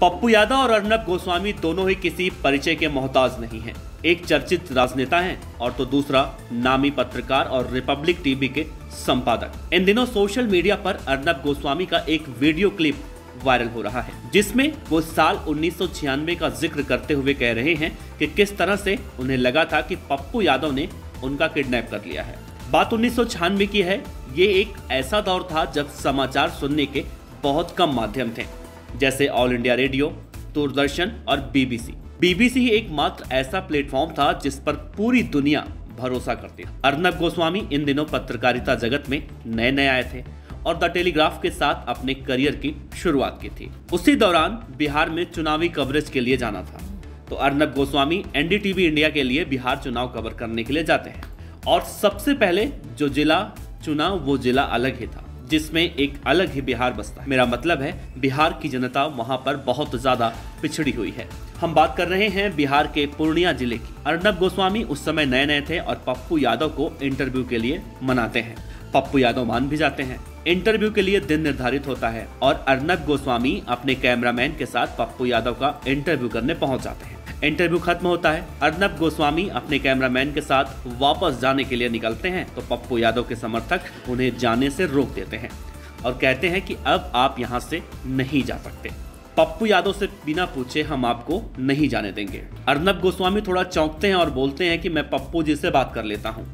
पप्पू यादव और अर्नब गोस्वामी दोनों ही किसी परिचय के मोहताज नहीं हैं। एक चर्चित राजनेता हैं और तो दूसरा नामी पत्रकार और रिपब्लिक टीवी के संपादक। इन दिनों सोशल मीडिया पर अर्नब गोस्वामी का एक वीडियो क्लिप वायरल हो रहा है, जिसमें वो साल 1996 का जिक्र करते हुए कह रहे हैं कि किस तरह से उन्हें लगा था कि पप्पू यादव ने उनका किडनैप कर लिया है। बात 1996 की है। ये एक ऐसा दौर था जब समाचार सुनने के बहुत कम माध्यम थे, जैसे ऑल इंडिया रेडियो, दूरदर्शन और बीबीसी। बीबीसी ही एकमात्र ऐसा प्लेटफॉर्म था जिस पर पूरी दुनिया भरोसा करती थी। अर्नब गोस्वामी इन दिनों पत्रकारिता जगत में नए आए थे और द टेलीग्राफ के साथ अपने करियर की शुरुआत की थी। उसी दौरान बिहार में चुनावी कवरेज के लिए जाना था, तो अर्नब गोस्वामी एनडीटीवी इंडिया के लिए बिहार चुनाव कवर करने के लिए जाते हैं। और सबसे पहले जो जिला चुना वो जिला अलग ही था, जिसमें एक अलग ही बिहार बसता है। मेरा मतलब है बिहार की जनता वहां पर बहुत ज्यादा पिछड़ी हुई है। हम बात कर रहे हैं बिहार के पूर्णिया जिले की। अर्नब गोस्वामी उस समय नए थे और पप्पू यादव को इंटरव्यू के लिए मनाते हैं। पप्पू यादव मान भी जाते हैं। इंटरव्यू के लिए दिन निर्धारित होता है और अर्नब गोस्वामी अपने कैमरामैन के साथ पप्पू यादव का इंटरव्यू करने पहुंच जाते हैं। इंटरव्यू खत्म होता है। अर्नब गोस्वामी अपने कैमरामैन के साथ वापस जाने के लिए निकलते हैं, तो पप्पू यादव के समर्थक उन्हें जाने से रोक देते हैं और कहते हैं कि अब आप यहां से नहीं जा सकते। पप्पू यादव से बिना पूछे हम आपको नहीं जाने देंगे। अर्नब गोस्वामी थोड़ा चौंकते हैं और बोलते हैं कि मैं पप्पू जी से बात कर लेता हूं,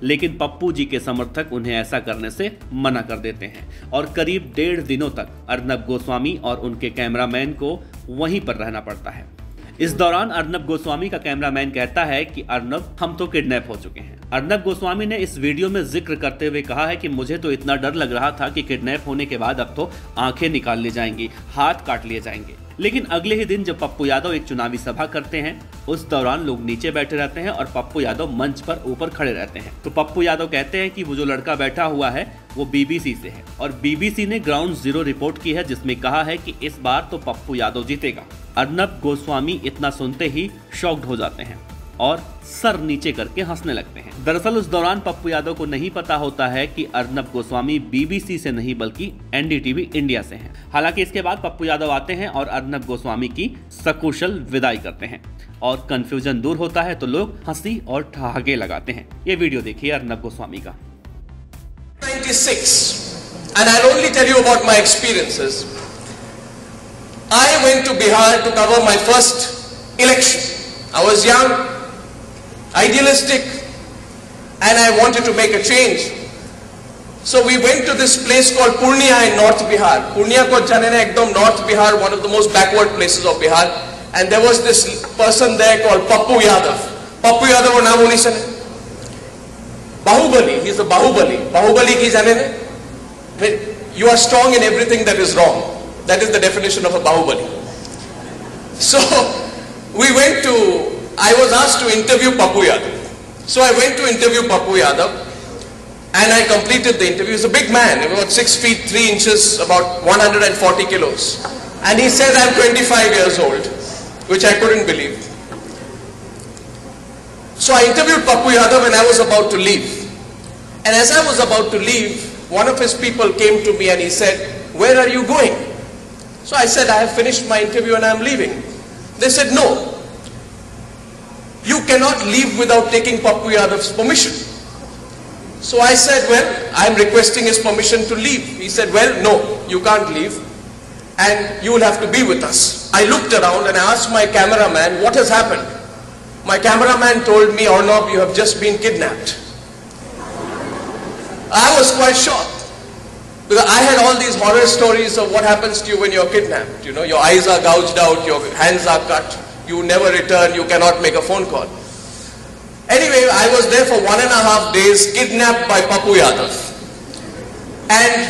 लेकिन पप्पू जी के समर्थक उन्हें ऐसा करने से मना कर देते हैं और करीब 1.5 दिनों तक अर्नब गोस्वामी और उनके कैमरामैन को वहीं पर रहना पड़ता है। इस दौरान अर्नब गोस्वामी का कैमरामैन कहता है कि अर्नब, हम तो किडनैप हो चुके हैं। अर्नब गोस्वामी ने इस वीडियो में जिक्र करते हुए कहा है कि मुझे तो इतना डर लग रहा था कि किडनैप होने के बाद अब तो आंखें निकाल ली जाएंगी, हाथ काट लिए जाएंगे। लेकिन अगले ही दिन जब पप्पू यादव एक चुनावी सभा करते हैं, उस दौरान लोग नीचे बैठे रहते हैं और पप्पू यादव मंच पर ऊपर खड़े रहते हैं। तो पप्पू यादव कहते हैं कि वो जो लड़का बैठा हुआ है वो बीबीसी से है और बीबीसी ने ग्राउंड जीरो रिपोर्ट की है, जिसमें कहा है कि इस बार तो पप्पू यादव जीतेगा। अर्नब गोस्वामी इतना सुनते ही शॉक्ड हो जाते हैं और सर नीचे करके हंसने लगते हैं। दरअसल उस दौरान पप्पू यादव को नहीं पता होता है कि अर्नब गोस्वामी बीबीसी से नहीं बल्कि एनडीटीवी इंडिया से हैं। हालांकि इसके बाद पप्पू यादव आते हैं और अर्नब गोस्वामी की सकुशल विदाई करते हैं और कंफ्यूजन दूर होता है, तो लोग हंसी और ठहाके लगाते हैं। ये वीडियो देखिए अर्नब गोस्वामी का। 96 and I'll only tell you about my experiences. I went to Bihar to cover my first election. I was young, idealistic, and I wanted to make a change. So we went to this place called Purnia in North Bihar. Purnia ko jane na ekdam North Bihar, one of the most backward places of Bihar. And there was this person there called Pappu Yadav. Pappu Yadav ko naam honi sane? Bahubali. He's a Bahubali. Bahubali ki jane na? You are strong in everything that is wrong. That is the definition of a Bahubali. So I was asked to interview Pappu Yadav. So I went to interview Pappu Yadav and I completed the interview. He's a big man, about 6 feet 3 inches, about 140 kilos. And he says I'm 25 years old, which I couldn't believe. So I interviewed Pappu Yadav and I was about to leave. And as I was about to leave, one of his people came to me and he said, "Where are you going?" So I said, "I have finished my interview and I am leaving." They said, "No, you cannot leave without taking Pappu Yadav's permission." So I said, "Well, I am requesting his permission to leave." He said, "Well, no, you can't leave and you will have to be with us." I looked around and I asked my cameraman, "What has happened?" My cameraman told me, "Arnab, you have just been kidnapped." I was quite shocked because I had all these horror stories of what happens to you when you're kidnapped. You know, your eyes are gouged out, your hands are cut, you never return, you cannot make a phone call. Anyway, I was there for 1.5 days, kidnapped by Pappu Yadav. And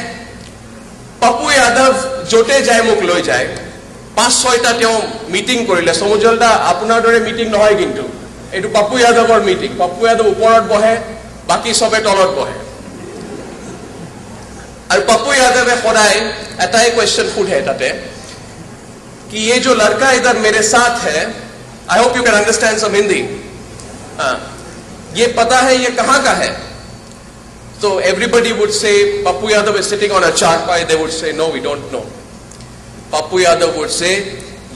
Pappu Yadav jote jai muk loi jai. 5-6টা তেওঁ meeting কৰিলে। সমুজলদা আপোনাৰ দৰে meeting নহয়, কিন্তু এইটো Pappu Yadavৰ meeting. Pappu Yadav ওপৰত বহে, বাকি সবে তলত বহে। और पप्पू यादव सदाय एटाई क्वेश्चन पूछे ताते कि ये जो लड़का इधर मेरे साथ है, I hope you can understand some Hindi, ये पता है ये कहाँ का है? So everybody would say Pappu Yadav is sitting on a charpai. They would say no, we don't know. Pappu Yadav would say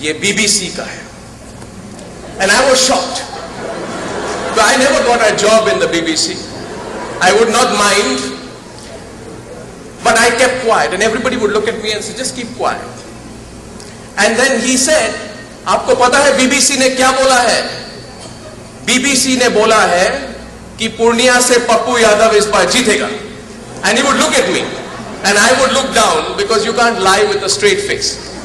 ये BBC का है. And I was shocked. So I never got a job in the BBC. I would not mind, but I kept quiet, and everybody would look at me and say, just keep quiet. And then he said, आपको पता है BBC ने क्या बोला है? BBC ने बोला है कि पूर्णिया से पप्पू यादव इस बार जीतेगा. And he would look at me, and I would look down, because you can't lie with a straight face.